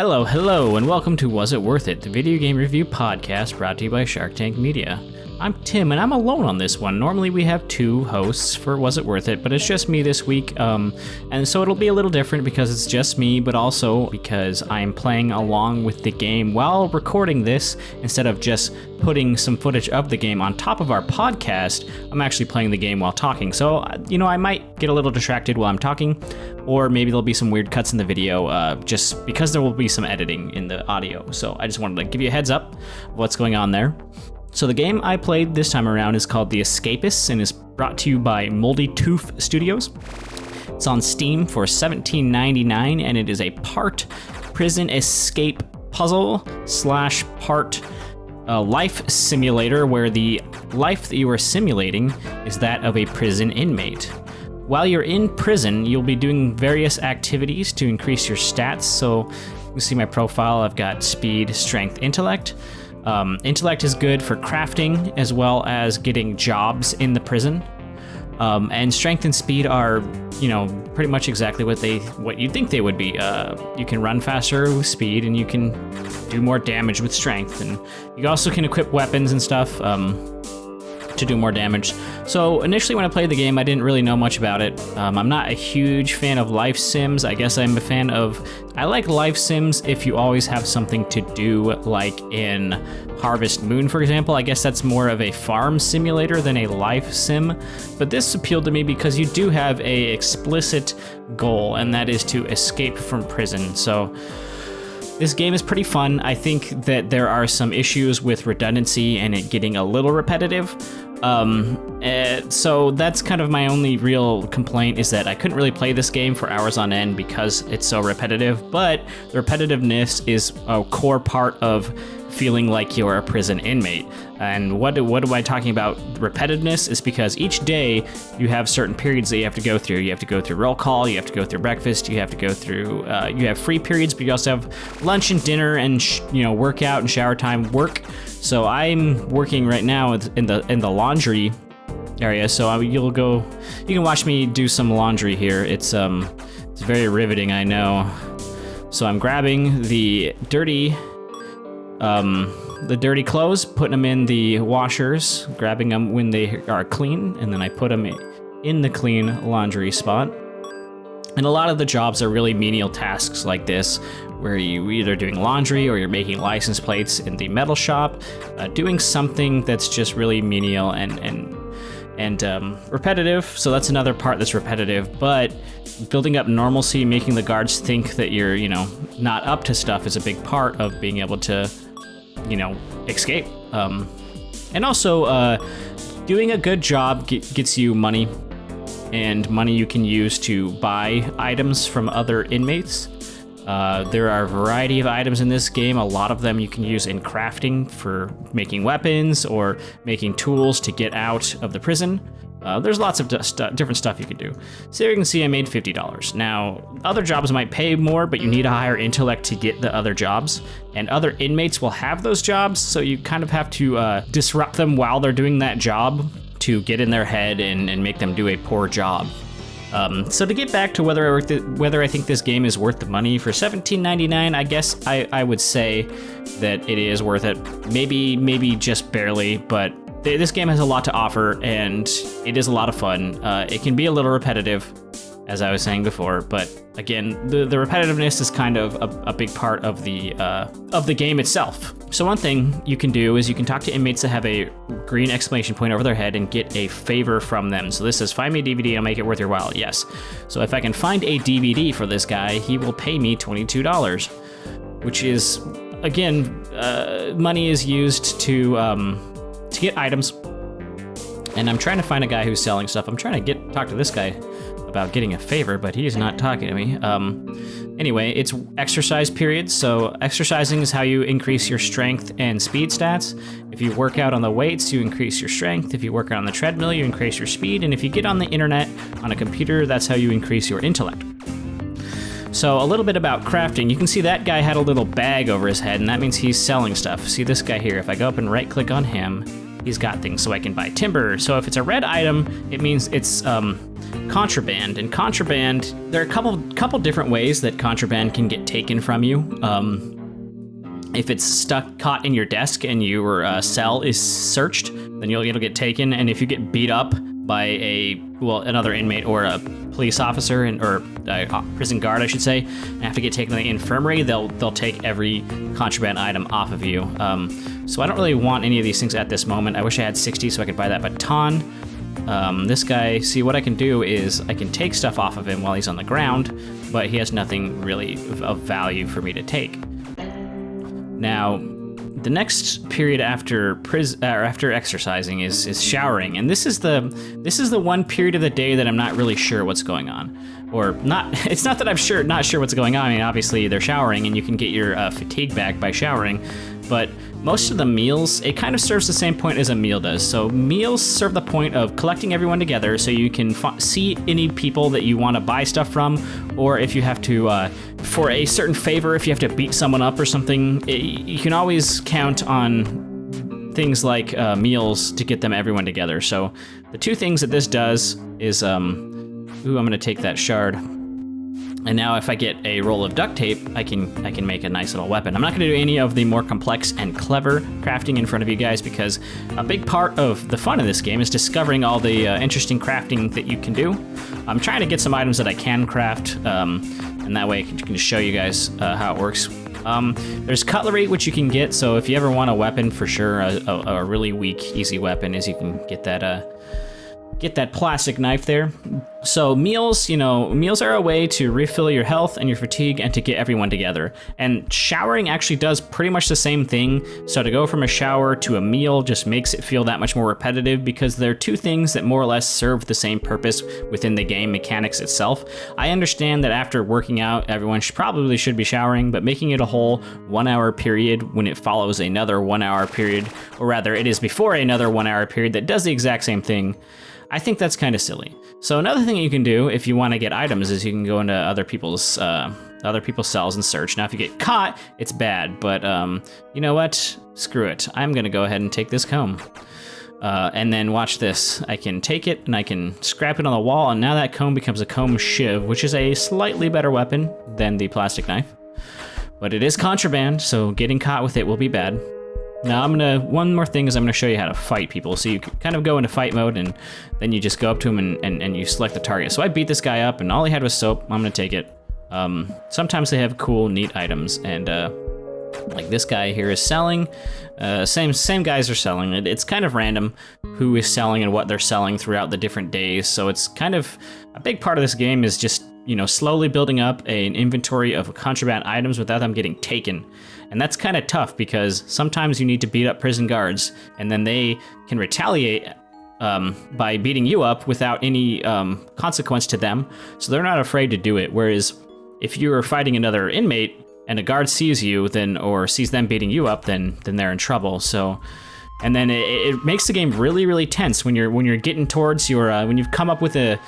Hello, and welcome to Was It Worth It, the video game review podcast brought to you by SharcTank Media. I'm Tim, and I'm alone on this one. Normally we have two hosts for Was It Worth It, but it's just me this week, and so it'll be a little different because it's just me, but also because I'm playing along with the game while recording this. Instead of just putting some footage of the game on top of our podcast, I'm actually playing the game while talking. So, I might get a little distracted while I'm talking, or maybe there'll be some weird cuts in the video, just because there will be some editing in the audio. So I just wanted to give you a heads up of what's going on there. So the game I played this time around is called The Escapists and is brought to you by Moldy Tooth Studios. It's on Steam for $17.99, and it is a part prison escape puzzle / part life simulator, where the life that you are simulating is that of a prison inmate. While you're in prison, you'll be doing various activities to increase your stats. So you can see my profile. I've got speed, strength, intellect. Intellect is good for crafting as well as getting jobs in the prison. And strength and speed are, pretty much exactly what you'd think they would be. You can run faster with speed, and you can do more damage with strength. And you also can equip weapons and stuff to do more damage. So initially when I played the game, I didn't really know much about it. I'm not a huge fan of life sims. I guess I'm a fan of... I like life sims if you always have something to do, like in Harvest Moon, for example. I guess that's more of a farm simulator than a life sim. But this appealed to me because you do have a explicit goal, and that is to escape from prison. So this game is pretty fun. I think that there are some issues with redundancy and it getting a little repetitive. So that's kind of my only real complaint, is that I couldn't really play this game for hours on end because it's so repetitive, but the repetitiveness is a core part of feeling like you're a prison inmate. And what am I talking about? Repetitiveness is because each day you have certain periods that you have to go through. You have to go through roll call, you have to go through breakfast, you have to go through, you have free periods, but you also have lunch and dinner and, workout and shower time work. So I'm working right now in the laundry area. So you can watch me do some laundry here. It's very riveting, I know. So I'm grabbing the dirty clothes, putting them in the washers, grabbing them when they are clean, and then I put them in the clean laundry spot. And a lot of the jobs are really menial tasks like this, where you're either doing laundry or you're making license plates in the metal shop, doing something that's just really menial and repetitive. So that's another part that's repetitive, but building up normalcy, making the guards think that you're, not up to stuff is a big part of being able to, escape. And also, doing a good job gets you money, and money you can use to buy items from other inmates. There are a variety of items in this game. A lot of them you can use in crafting for making weapons or making tools to get out of the prison. There's lots of different stuff you can do. So here you can see I made $50. Now, other jobs might pay more, but you need a higher intellect to get the other jobs. And other inmates will have those jobs, so you kind of have to disrupt them while they're doing that job to get in their head and make them do a poor job. So to get back to whether I think this game is worth the money, for $17.99, I guess I would say that it is worth it. Maybe just barely, but this game has a lot to offer, and it is a lot of fun. It can be a little repetitive, as I was saying before, but again, the repetitiveness is kind of a big part of the game itself. So one thing you can do is you can talk to inmates that have a green exclamation point over their head and get a favor from them. So this says, find me a DVD, I'll make it worth your while. Yes. So if I can find a DVD for this guy, he will pay me $22, which is, again, money is used to get items. And I'm trying to find a guy who's selling stuff. I'm trying to talk to this guy about getting a favor, but he's not talking to me. Anyway, it's exercise periods. So exercising is how you increase your strength and speed stats. If you work out on the weights, you increase your strength. If you work out on the treadmill, you increase your speed. And if you get on the internet on a computer, that's how you increase your intellect. So a little bit about crafting. You can see that guy had a little bag over his head, and that means he's selling stuff. See this guy here? If I go up and right click on him, he's got things. So I can buy timber. So if it's a red item, it means it's contraband. And contraband, there are a couple different ways that contraband can get taken from you. If it's caught in your desk and your cell is searcred, then it'll get taken. And if you get beat up by another inmate or a police officer or a prison guard, I should say, and have to get taken to the infirmary, they'll take every contraband item off of you. So I don't really want any of these things at this moment. I wish I had 60 so I could buy that baton. This guy, see, what I can do is I can take stuff off of him while he's on the ground, but he has nothing really of value for me to take. Now, the next period after exercising is showering, and this is the one period of the day that I'm not really sure what's going on, or not. It's not that I'm not sure what's going on. I mean, obviously they're showering, and you can get your fatigue back by showering, but most of the meals, it kind of serves the same point as a meal does. So meals serve the point of collecting everyone together so you can see any people that you want to buy stuff from, or if you have to, for a certain favor, if you have to beat someone up or something, you can always count on things like meals to get everyone together. So the two things that this does is, I'm gonna take that shard. And now if I get a roll of duct tape, I can make a nice little weapon. I'm not gonna do any of the more complex and clever crafting in front of you guys, because a big part of the fun of this game is discovering all the interesting crafting that you can do. I'm trying to get some items that I can craft, and that way I can just show you guys how it works. There's cutlery, which you can get, so if you ever want a weapon, for sure, a really weak, easy weapon is you can get that plastic knife there. So meals are a way to refill your health and your fatigue and to get everyone together. And showering actually does pretty much the same thing. So to go from a shower to a meal just makes it feel that much more repetitive, because they're two things that more or less serve the same purpose within the game mechanics itself. I understand that after working out, everyone probably should be showering, but making it a whole 1 hour period when it follows another 1 hour period, or rather it is before another 1 hour period that does the exact same thing, I think that's kind of silly. So another thing you can do if you want to get items is you can go into other people's cells and search. Now if you get caught, it's bad, but you know what? Screw it. I'm gonna go ahead and take this comb. And then watch this. I can take it and I can scrap it on the wall, and now that comb becomes a comb shiv, which is a slightly better weapon than the plastic knife. But it is contraband, so getting caught with it will be bad. Now one more thing is I'm gonna show you how to fight people. So you kind of go into fight mode, and then you just go up to him and you select the target. So I beat this guy up and all he had was soap. I'm gonna take it. Sometimes they have cool, neat items, and like this guy here is selling. Same guys are selling. It's kind of random who is selling and what they're selling throughout the different days. So it's kind of a big part of this game is just, slowly building up an inventory of contraband items without them getting taken. And that's kind of tough, because sometimes you need to beat up prison guards, and then they can retaliate by beating you up without any consequence to them. So they're not afraid to do it. Whereas if you're fighting another inmate and a guard sees you, or sees them beating you up, then they're in trouble. So, and then it makes the game really, really tense when you're getting towards when you've come up with a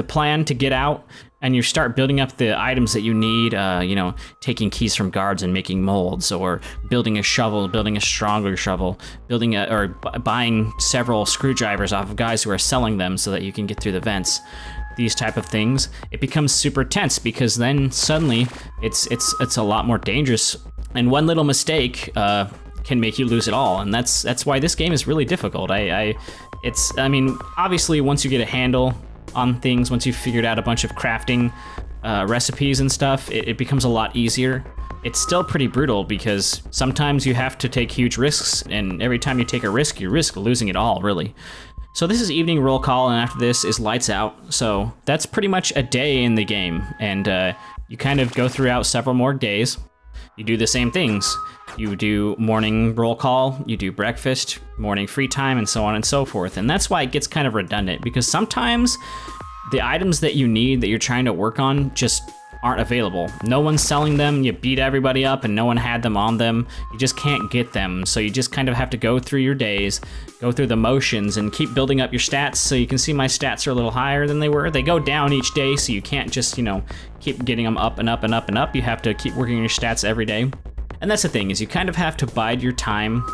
plan to get out, and you start building up the items that you need, taking keys from guards and making molds, or building a shovel, building a stronger shovel, or buying several screwdrivers off of guys who are selling them so that you can get through the vents. These type of things, it becomes super tense, because then suddenly it's a lot more dangerous, and one little mistake can make you lose it all, and that's why this game is really difficult. I mean, obviously once you get a handle on things, once you've figured out a bunch of crafting recipes and stuff, it becomes a lot easier. It's still pretty brutal, because sometimes you have to take huge risks, and every time you take a risk, you risk losing it all, really. So this is evening roll call, and after this is lights out. So that's pretty much a day in the game, and you kind of go throughout several more days. You do the same things. You do morning roll call, you do breakfast, morning free time, and so on and so forth. And that's why it gets kind of redundant, because sometimes the items that you need, that you're trying to work on, just aren't available. No one's selling them, you beat everybody up and no one had them on them. You just can't get them, so you just kind of have to go through your days, go through the motions, and keep building up your stats. So you can see my stats are a little higher than they were. They go down each day, so you can't just, keep getting them up and up and up and up. You have to keep working on your stats every day. And that's the thing, is you kind of have to bide your time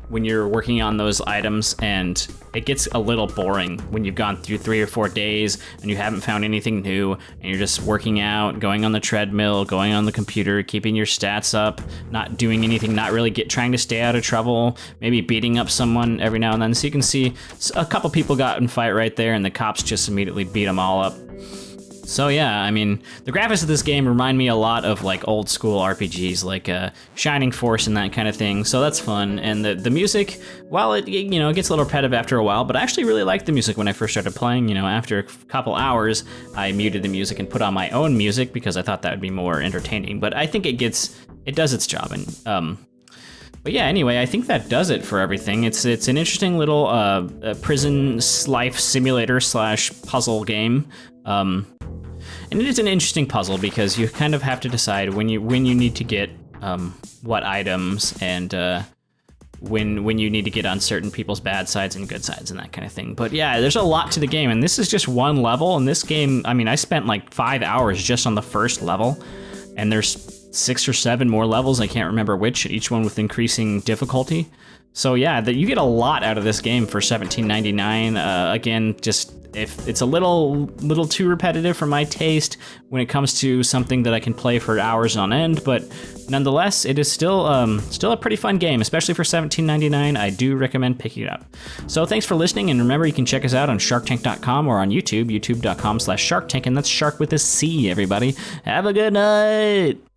when you're working on those items, and it gets a little boring when you've gone through 3 or 4 days and you haven't found anything new, and you're just working out, going on the treadmill, going on the computer, keeping your stats up, not doing anything, not really trying to stay out of trouble, maybe beating up someone every now and then. So you can see a couple people got in a fight right there, and the cops just immediately beat them all up. So yeah, I mean, the graphics of this game remind me a lot of like old school RPGs, like Shining Force and that kind of thing. So that's fun. And the music, while it it gets a little repetitive after a while, but I actually really liked the music when I first started playing. After a couple hours, I muted the music and put on my own music because I thought that would be more entertaining. But I think it does its job. And but yeah, anyway, I think that does it for everything. It's an interesting little prison life simulator / puzzle game. And it is an interesting puzzle because you kind of have to decide when you need to get what items, and when you need to get on certain people's bad sides and good sides and that kind of thing. But yeah, there's a lot to the game, and this is just one level. And this game, I mean, I spent like 5 hours just on the first level, and there's 6 or 7 more levels. I can't remember which, each one with increasing difficulty. So yeah, you get a lot out of this game for $17.99. Again, just if it's a little too repetitive for my taste when it comes to something that I can play for hours on end, but nonetheless, it is still a pretty fun game, especially for $17.99. I do recommend picking it up. So thanks for listening, and remember you can check us out on SharcTank.com or on YouTube, youtube.com/SharcTank, and that's shark with a C. Everybody, have a good night.